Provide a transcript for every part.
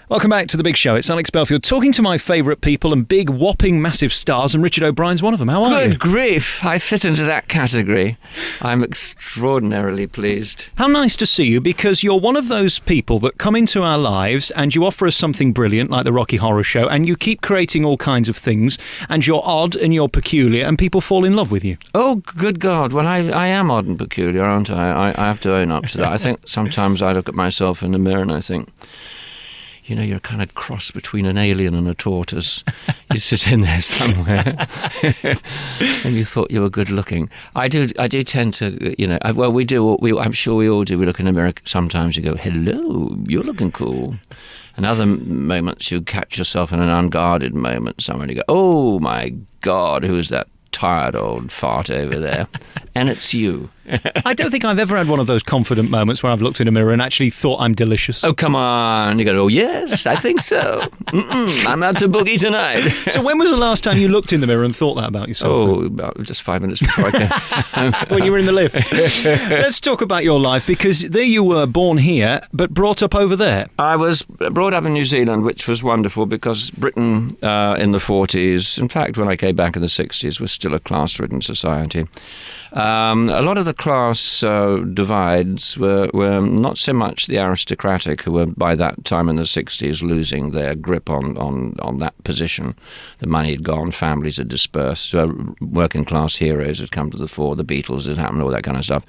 Welcome back to The Big Show. It's Alex Belfield talking to my favourite people and big, whopping, massive stars, and Richard O'Brien's one of them. How are you? Good grief, I fit into that category. I'm extraordinarily pleased. How nice to see you, because you're one of those people that come into our lives and you offer us something brilliant, like the Rocky Horror Show, and you keep creating all kinds of things, and you're odd and you're peculiar, and people fall in love with you. Oh, good God. Well, I am odd and peculiar, aren't I? I have to own up to that. I think sometimes I look at myself in the mirror and I think, you know, you're a kind of cross between an alien and a tortoise. You sit in there somewhere, and you thought you were good looking. I do tend to, you know. We do. I'm sure we all do. We look in the mirror sometimes. You go, "Hello, you're looking cool." And other moments, you catch yourself in an unguarded moment somewhere, and you go, "Oh my God, who is that tired old fart over there?" And it's you. I don't think I've ever had one of those confident moments where I've looked in a mirror and actually thought I'm delicious. Oh, come on. You go, oh, yes, I think so. I'm out to boogie tonight. So when was the last time you looked in the mirror and thought that about yourself? Oh, about just 5 minutes before I came. When you were in the lift. Let's talk about your life, because there you were, born here, but brought up over there. I was brought up in New Zealand, which was wonderful, because Britain in the 40s, in fact, when I came back in the 60s, was still a class-ridden society. A lot of the class divides were not so much the aristocratic, who were by that time in the 60s losing their grip on that position. The money had gone, families had dispersed, working class heroes had come to the fore, the Beatles had happened, all that kind of stuff.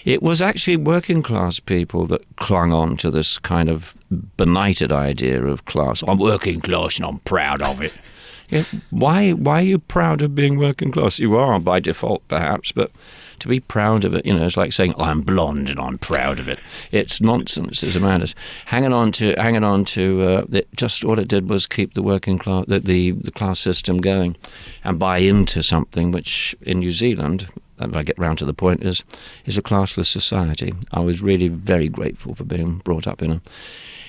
It was actually working class people that clung on to this kind of benighted idea of class. I'm working class and I'm proud of it. Yeah, why are you proud of being working class? You are by default, perhaps, but to be proud of it, you know, it's like saying, I'm blonde and I'm proud of it. It's nonsense. It's madness. Hanging on to just all it did was keep the working class, the class system going, and buy into something which in New Zealand, if I get round to the point, is a classless society. I was really very grateful for being brought up in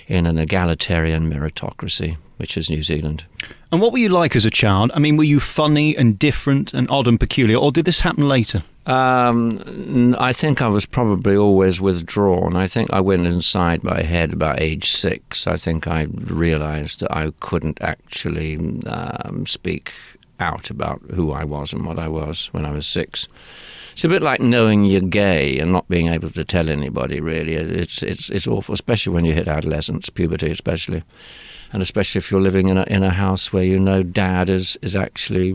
an egalitarian meritocracy, which is New Zealand. And what were you like as a child? I mean, were you funny and different and odd and peculiar, or did this happen later? I think I was probably always withdrawn. I think I went inside my head about age 6. I think I realised that I couldn't actually speak out about who I was and what I was when I was 6. It's a bit like knowing you're gay and not being able to tell anybody, really. It's awful, especially when you hit adolescence, puberty especially. And especially if you're living in a house where you know Dad is actually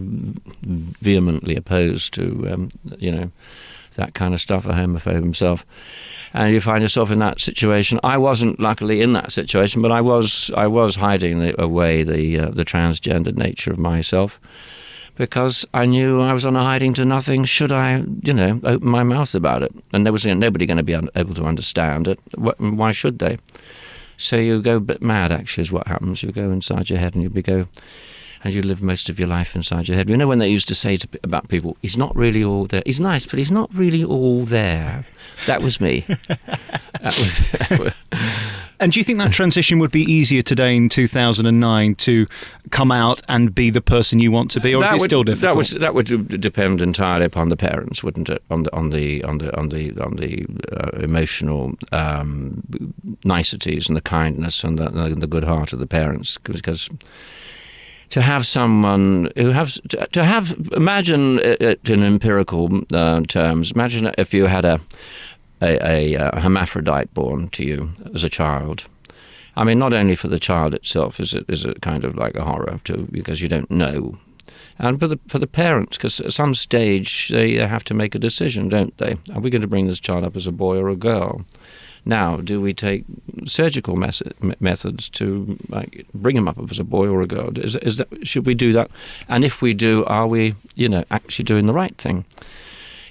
vehemently opposed to, that kind of stuff, a homophobe himself. And you find yourself in that situation. I wasn't luckily in that situation, but I was hiding away the transgendered nature of myself, because I knew I was on a hiding to nothing should I, open my mouth about it. And there was nobody going to be able to understand it. Why should they? So you go a bit mad, actually, is what happens. You go inside your head and you live most of your life inside your head. You know when they used to say about people, he's not really all there. He's nice, but he's not really all there. That was me. And do you think that transition would be easier today in 2009 to come out and be the person you want to be, or is it still difficult? That would depend entirely upon the parents, wouldn't it? On the emotional niceties and the kindness and the good heart of the parents, because to have someone who imagine it in empirical terms. Imagine if you had a hermaphrodite born to you as a child. I mean, not only for the child itself is it kind of like a horror too, because you don't know, and for the parents, because at some stage they have to make a decision, don't they? Are we going to bring this child up as a boy or a girl? Now, do we take surgical methods to bring him up as a boy or a girl? Should we do that? And if we do, are we actually doing the right thing?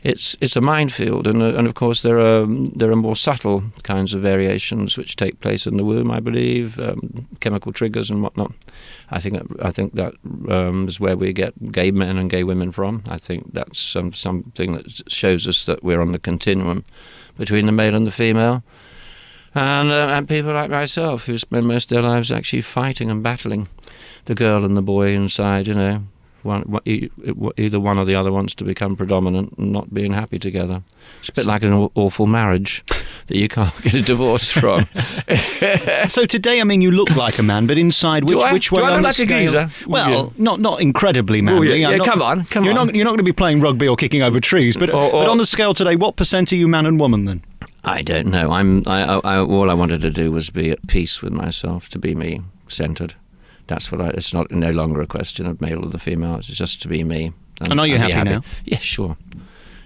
It's a minefield, and of course there are more subtle kinds of variations which take place in the womb, I believe, chemical triggers and whatnot. I think that is where we get gay men and gay women from. I think that's something that shows us that we're on the continuum between the male and the female, and people like myself who spend most of their lives actually fighting and battling the girl and the boy inside, Either one or the other wants to become predominant and not being happy together. It's a bit like an awful marriage that you can't get a divorce from. So today, I mean, you look like a man, but inside, which way do I on look the like scale? a geezer? Well, not incredibly manly. Oh, yeah, I'm not- come on. You're not going to be playing rugby or kicking over trees, but on the scale today, what percent are you man and woman then? I don't know. All I wanted to do was be at peace with myself, to be me centered. That's what it's not no longer a question of male or the female. It's just to be me. And are you happy now? Yeah, sure.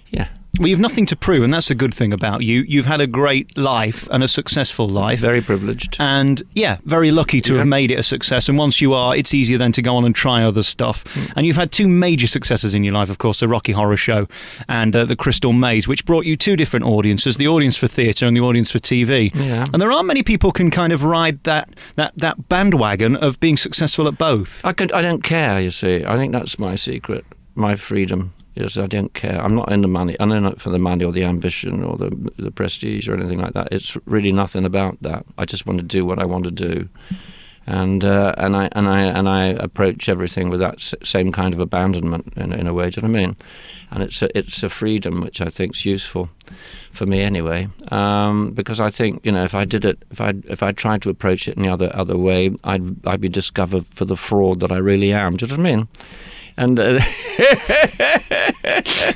Yeah. Well, you've nothing to prove, and that's a good thing about you. You've had a great life and a successful life. Very privileged. And, yeah, very lucky to have made it a success. And once you are, it's easier then to go on and try other stuff. And you've had two major successes in your life, of course, the Rocky Horror Show and the Crystal Maze, which brought you two different audiences, the audience for theatre and the audience for TV. Yeah. And there aren't many people can kind of ride that bandwagon of being successful at both. I don't care, you see. I think that's my secret, my freedom. Yes, I don't care. I'm not in the money. I'm not for the money or the ambition or the prestige or anything like that. It's really nothing about that. I just want to do what I want to do, and I approach everything with that same kind of abandonment in a way. Do you know what I mean? And it's a freedom which I think is useful for me anyway. Because I think if I did it, if I tried to approach it in the other way, I'd be discovered for the fraud that I really am. Do you know what I mean? And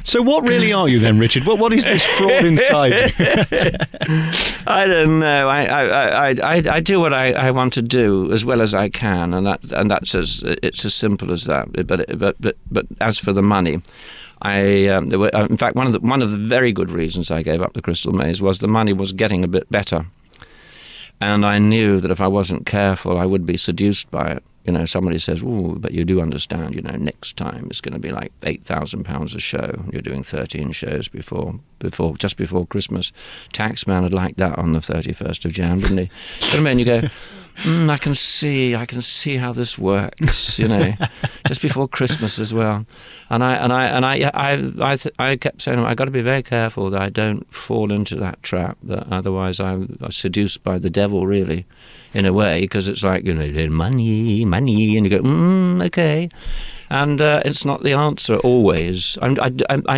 so what really are you then, Richard? What is this fraud inside you? I don't know. I do what I want to do as well as I can, and that's it's as simple as that. But as for the money, in fact, one of the very good reasons I gave up the Crystal Maze was the money was getting a bit better, and I knew that if I wasn't careful, I would be seduced by it. Somebody says, "Oh, but you do understand. Next time it's going to be like £8,000 a show. You're doing 13 shows just before Christmas. Taxman had liked that on the 31st of Jan, didn't he?" And then you go, I can see how this works. Just before Christmas as well. And I kept saying, I got to be very careful that I don't fall into that trap. That otherwise I'm seduced by the devil, really. In a way, because it's like, money, and you go, okay. And it's not the answer always. I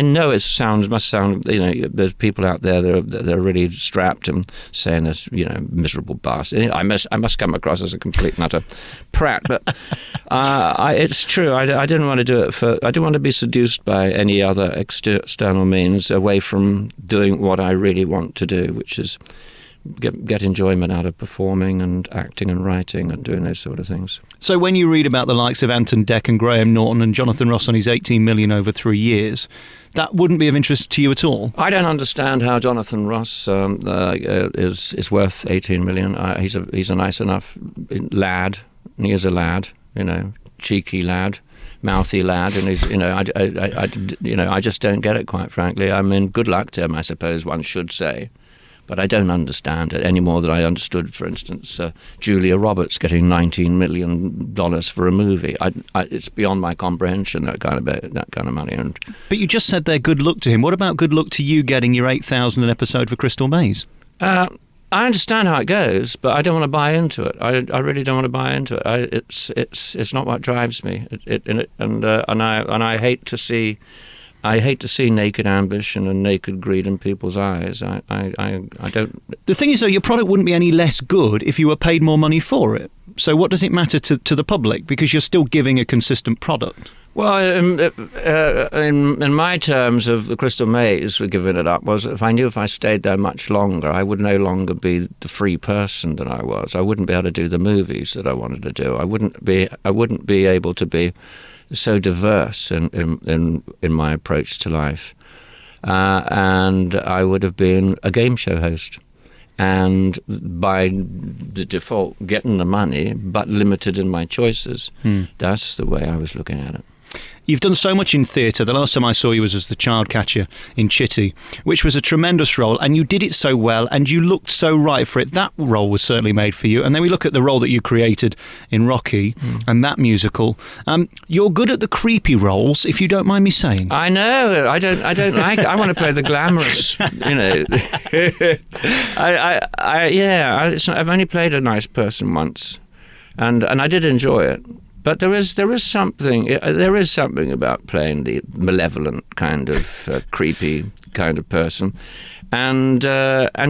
know it must sound, there's people out there that are really strapped and saying this, miserable bastard. I must come across as a complete and utter prat, but it's true. I didn't want to do it I didn't want to be seduced by any other external means away from doing what I really want to do, which is get enjoyment out of performing and acting and writing and doing those sort of things. So when you read about the likes of Anton Deck and Graham Norton and Jonathan Ross on his 18 million over 3 years, that wouldn't be of interest to you at all? I don't understand how Jonathan Ross is worth 18 million. He's a nice enough lad, and he is a lad, cheeky lad, mouthy lad, and he's, I just don't get it, quite frankly. I mean, good luck to him, I suppose one should say. But I don't understand it any more than I understood, for instance, Julia Roberts getting $19 million for a movie. It's beyond my comprehension, that kind of money. But you just said they're good luck to him. What about good luck to you getting your 8,000 an episode for Crystal Maze? I understand how it goes, but I don't want to buy into it. I really don't want to buy into it. It's not what drives me. And I hate to see. I hate to see naked ambition and naked greed in people's eyes. I don't... The thing is, though, your product wouldn't be any less good if you were paid more money for it. So what does it matter to the public? Because you're still giving a consistent product. Well, in my terms of the Crystal Maze for giving it up was if I knew if I stayed there much longer, I would no longer be the free person that I was. I wouldn't be able to do the movies that I wanted to do. I wouldn't be able to be so diverse in my approach to life, and I would have been a game show host, and by the default getting the money but limited in my choices. That's the way I was looking at it. You've done so much in theatre. The last time I saw you was as the child catcher in Chitty, which was a tremendous role, and you did it so well, and you looked so right for it. That role was certainly made for you. And then we look at the role that you created in Rocky and that musical. You're good at the creepy roles, if you don't mind me saying. I know. I don't like. I want to play the glamorous. I've only played a nice person once, and I did enjoy it. But there is something about playing the malevolent kind of creepy kind of person, and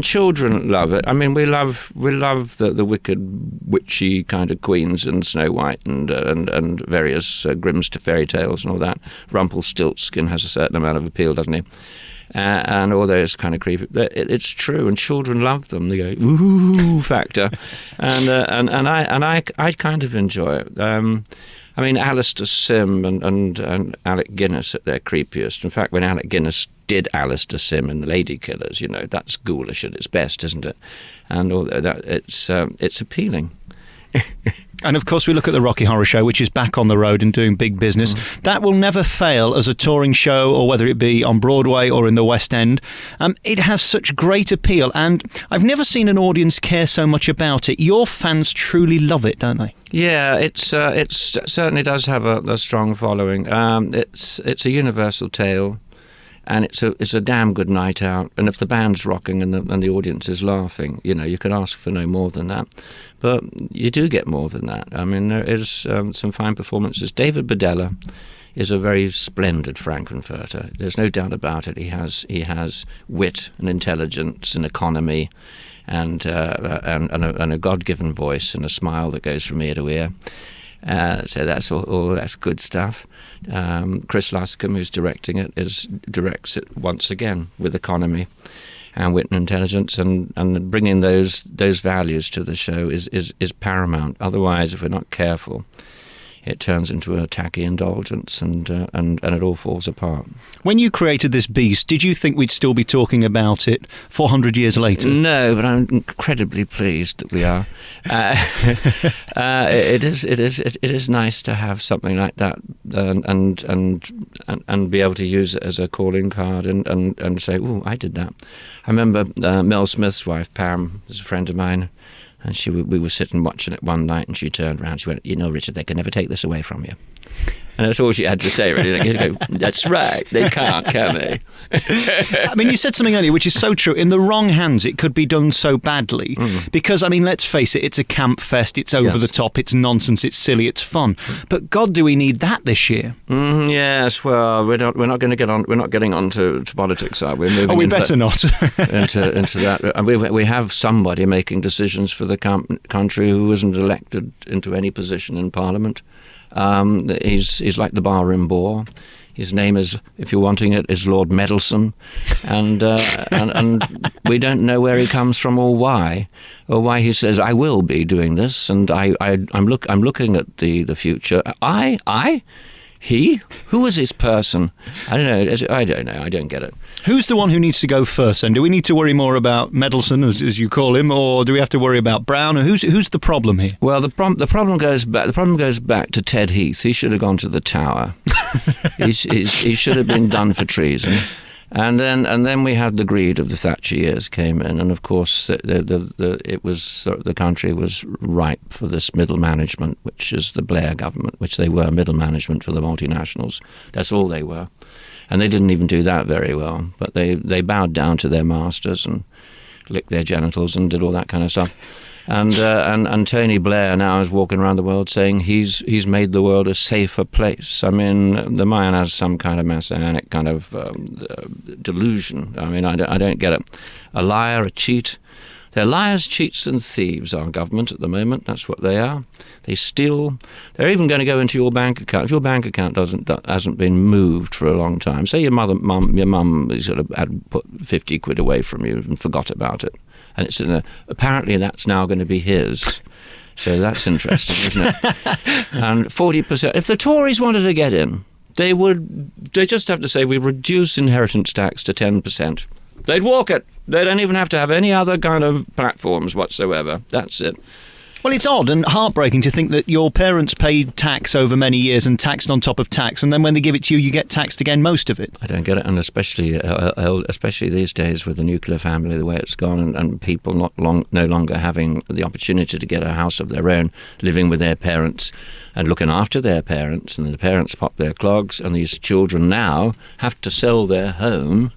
children love it. I mean, we love the wicked, witchy kind of queens and Snow White and various Grimm's fairy tales and all that. Rumpelstiltskin has a certain amount of appeal, doesn't he? And all those kind of creepy. It's true, and children love them. They go ooh factor, and I kind of enjoy it. I mean, Alistair Sim and Alec Guinness at their creepiest. In fact, when Alec Guinness did Alistair Sim in The Lady Killers, that's ghoulish at its best, isn't it? And all that, it's appealing. And of course we look at the Rocky Horror Show, which is back on the road and doing big business. That will never fail as a touring show, or whether it be on Broadway or in the West End. It has such great appeal, and I've never seen an audience care so much about it. Your fans truly love it, don't they? Yeah, it certainly does have a strong following. It's a universal tale. And it's a damn good night out. And if the band's rocking and the audience is laughing, you can ask for no more than that. But you do get more than that. I mean, there is some fine performances. David Badella is a very splendid Frankenfurter. There's no doubt about it. He has wit and intelligence and economy, and a God-given voice and a smile that goes from ear to ear. So that's that's good stuff. Chris Luscombe, who's directing it, directs it once again with economy and wit and intelligence, and bringing those values to the show is paramount. Otherwise, if we're not careful, it turns into a tacky indulgence, and it all falls apart. When you created this beast, did you think we'd still be talking about it 400 years later? No, but I'm incredibly pleased that we are. It is nice to have something like that, and be able to use it as a calling card, and say, "Oh, I did that." I remember Mel Smith's wife, Pam, was a friend of mine. And we were sitting watching it one night, and she turned around. She went, Richard, they can never take this away from you. And that's all she had to say, really. You go, that's right, they can't, can they? I mean, you said something earlier, which is so true. In the wrong hands, it could be done so badly. Because, I mean, let's face it, it's a camp fest, it's over the top, it's nonsense, it's silly, it's fun. But God, do we need that this year? Yes, well, we're not going to get on. We're not getting on to politics, are we? Moving we better not. into that. And we have somebody making decisions for the country who isn't elected into any position in Parliament. He's like the barroom bore. His name is, if you're wanting it, is Lord Meddlesome, and we don't know where he comes from or why he says I will be doing this, and I'm looking at the future. He? Who is this person? I don't know. I don't know. I don't get it. Who's the one who needs to go first? And do we need to worry more about Meddlesome, as you call him, or do we have to worry about Brown? Who's the problem here? Well, the problem goes back. The problem goes back to Ted Heath. He should have gone to the Tower. he should have been done for treason. And then we had the greed of the Thatcher years came in, and of course the country was ripe for this middle management, which is the Blair government, which they were middle management for the multinationals. That's all they were, and they didn't even do that very well. But they bowed down to their masters and licked their genitals and did all that kind of stuff. And Tony Blair now is walking around the world saying he's made the world a safer place. I mean, the man has some kind of messianic kind of delusion. I mean, I don't get it. A liar, a cheat. They're liars, cheats, and thieves. Our government at the moment. That's what they are. They steal. They're even going to go into your bank account. If your bank account hasn't been moved for a long time, say your mum sort of had put 50 quid away from you and forgot about it. And it's apparently that's now going to be his. So that's interesting, isn't it? And 40%. If the Tories wanted to get in, they just have to say we reduce inheritance tax to 10%. They'd walk it. They don't even have to have any other kind of platforms whatsoever. That's it. Well, it's odd and heartbreaking to think that your parents paid tax over many years and taxed on top of tax, and then when they give it to you, you get taxed again, most of it. I don't get it, and especially these days with the nuclear family, the way it's gone, and people no longer having the opportunity to get a house of their own, living with their parents and looking after their parents, and the parents pop their clogs, and these children now have to sell their home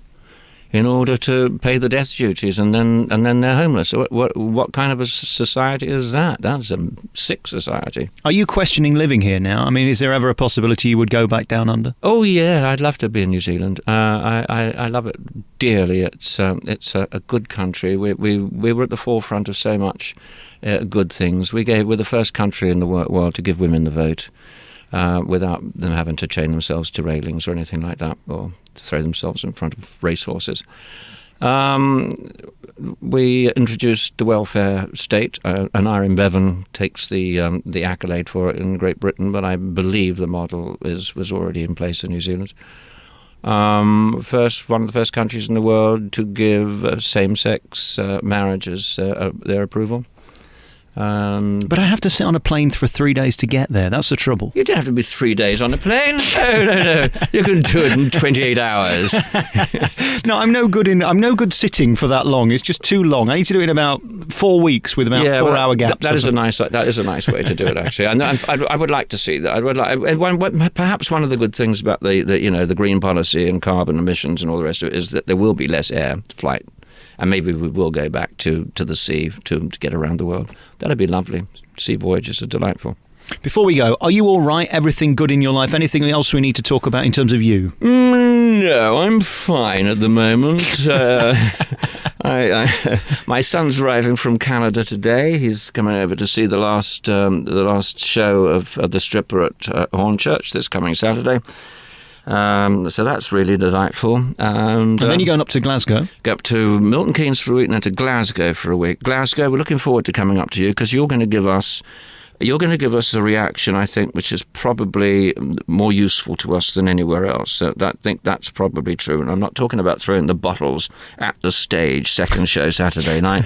in order to pay the death duties, and then they're homeless. What kind of a society is that? That's a sick society. Are you questioning living here now? I mean, is there ever a possibility you would go back down under? Oh yeah, I'd love to be in New Zealand. I love it dearly. It's a good country. We were at the forefront of so much good things. We're the first country in the world to give women the vote without them having to chain themselves to railings or anything like that, or throw themselves in front of racehorses. We introduced the welfare state, and Irene Bevan takes the accolade for it in Great Britain, but I believe the model was already in place in New Zealand. One of the first countries in the world to give same-sex marriages their approval. But I have to sit on a plane for 3 days to get there. That's the trouble. You don't have to be 3 days on a plane. No. You can do it in 28 hours. No, I'm no good sitting for that long. It's just too long. I need to do it in about 4 weeks with about 4-hour gaps. That is a nice way to do it, actually. And I would like to see that. I would like. Perhaps one of the good things about the green policy and carbon emissions and all the rest of it is that there will be less air flight. And maybe we will go back to the sea to get around the world. That'd be lovely. Sea voyages are delightful. Before we go, are you all right? Everything good in your life? Anything else we need to talk about in terms of you? No, I'm fine at the moment. My son's arriving from Canada today. He's coming over to see the last show of The Stripper at Hornchurch this coming Saturday. So that's really delightful. And then you're going up to Glasgow? Go up to Milton Keynes for a week and then to Glasgow for a week. Glasgow, we're looking forward to coming up to you because you're going to give us a reaction, I think, which is probably more useful to us than anywhere else. So I think that's probably true. And I'm not talking about throwing the bottles at the stage, second show Saturday night.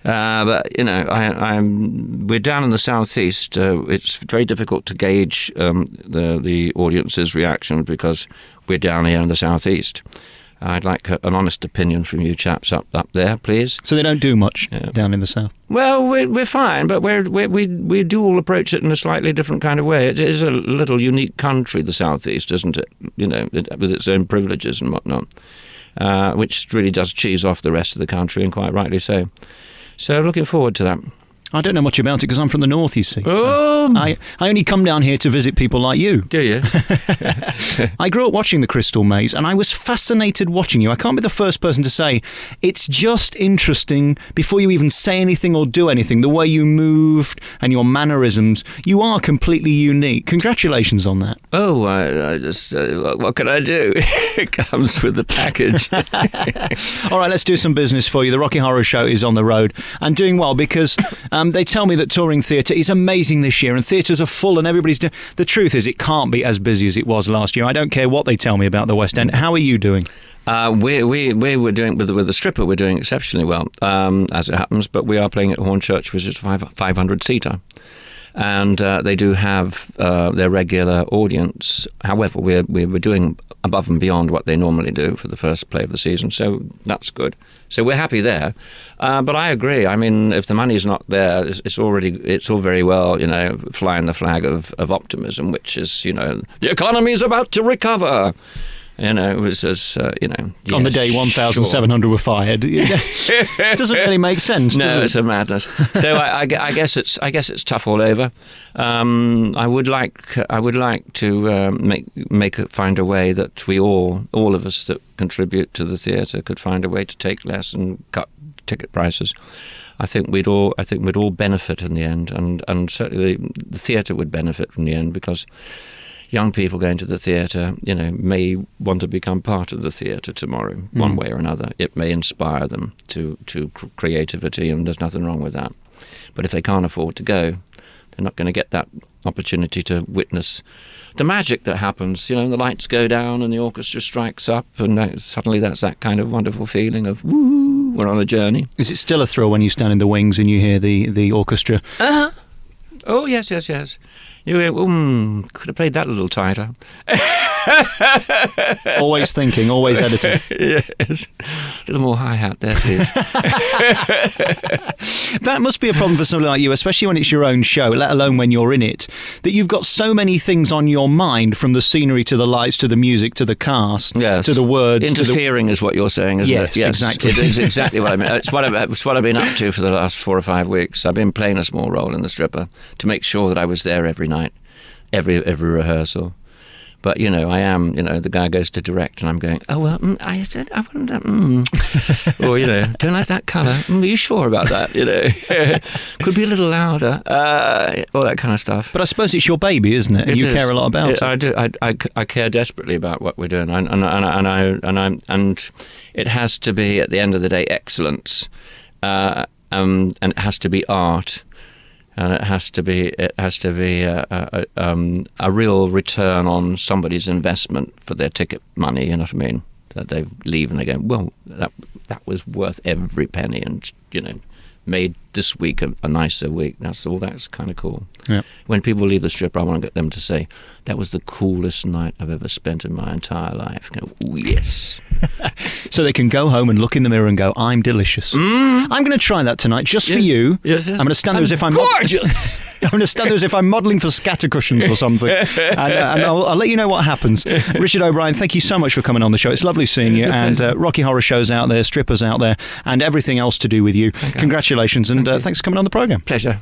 But, we're down in the southeast. It's very difficult to gauge the audience's reaction because we're down here in the southeast. I'd like an honest opinion from you chaps up there, please. So they don't do much down in the south? Well, we're fine, but we do all approach it in a slightly different kind of way. It is a little unique country, the southeast, isn't it? With its own privileges and whatnot, which really does cheese off the rest of the country, and quite rightly so. So looking forward to that. I don't know much about it because I'm from the north, you see. Oh. So I only come down here to visit people like you. Do you? I grew up watching the Crystal Maze and I was fascinated watching you. I can't be the first person to say it's just interesting before you even say anything or do anything, the way you moved and your mannerisms. You are completely unique. Congratulations on that. Oh, I just, what can I do? It comes with the package. All right, let's do some business for you. The Rocky Horror Show is on the road and doing well because they tell me that touring theatre is amazing this year and theatres are full and everybody's doing... The truth is it can't be as busy as it was last year. I don't care what they tell me about the West End. How are you doing? We were doing with the Stripper. We're doing exceptionally well, as it happens. But we are playing at Hornchurch, which is a 500-seater, and they do have their regular audience. However, we're doing above and beyond what they normally do for the first play of the season, so that's good. So we're happy there. But I agree. I mean, if the money's not there, it's all very well, flying the flag of optimism, which is, the economy's about to recover. It was as, yes, on the day 1,700 were fired. It doesn't really make sense, does it? No, it's a madness. So I guess it's tough all over. I would like to find a way that we all of us that contribute to the theatre could find a way to take less and cut ticket prices. I think we'd all benefit in the end, and certainly the theatre would benefit from the end because young people going to the theatre, may want to become part of the theatre tomorrow, one way or another. It may inspire them to creativity, and there's nothing wrong with that. But if they can't afford to go, they're not going to get that opportunity to witness the magic that happens. The lights go down and the orchestra strikes up, and suddenly that's that kind of wonderful feeling of, woo, we're on a journey. Is it still a thrill when you stand in the wings and you hear the orchestra? Oh, yes. You could have played that a little tighter. Always thinking, always editing. Yes. A little more hi-hat there, please. That must be a problem for somebody like you, especially when it's your own show, let alone when you're in it, that you've got so many things on your mind, from the scenery to the lights to the music to the cast to the words. Interfering is what you're saying, isn't it? Yes, exactly. It is exactly what I mean. It's what I've been up to for the last 4 or 5 weeks. I've been playing a small role in The Stripper to make sure that I was there every night, every rehearsal. But, I am, the guy goes to direct and I'm going, oh, well, I said, I wonder, or, don't like that colour. Are you sure about that? Could be a little louder, all that kind of stuff. But I suppose it's your baby, isn't it? And you care a lot about it. I do. I care desperately about what we're doing. And it has to be, at the end of the day, excellence. And it has to be art. And it has to be a real return on somebody's investment for their ticket money. You know what I mean? That they leave and they go, well, that was worth every penny, and made this week a nicer week. That's kind of cool. Yeah. When people leave The Stripper, I want to get them to say, that was the coolest night I've ever spent in my entire life. Go, oh, yes. So they can go home and look in the mirror and go, I'm delicious. I'm going to try that tonight, just for you. Yes. I'm going to stand there as if I'm gorgeous. I'm going to stand there as if I'm modelling for scatter cushions or something. And I'll let you know what happens. Richard O'Brien, thank you so much for coming on the show. It's lovely seeing you. And Rocky Horror Show's out there, Strippers out there, and everything else to do with you. Congratulations, and thanks for coming on the programme. Pleasure.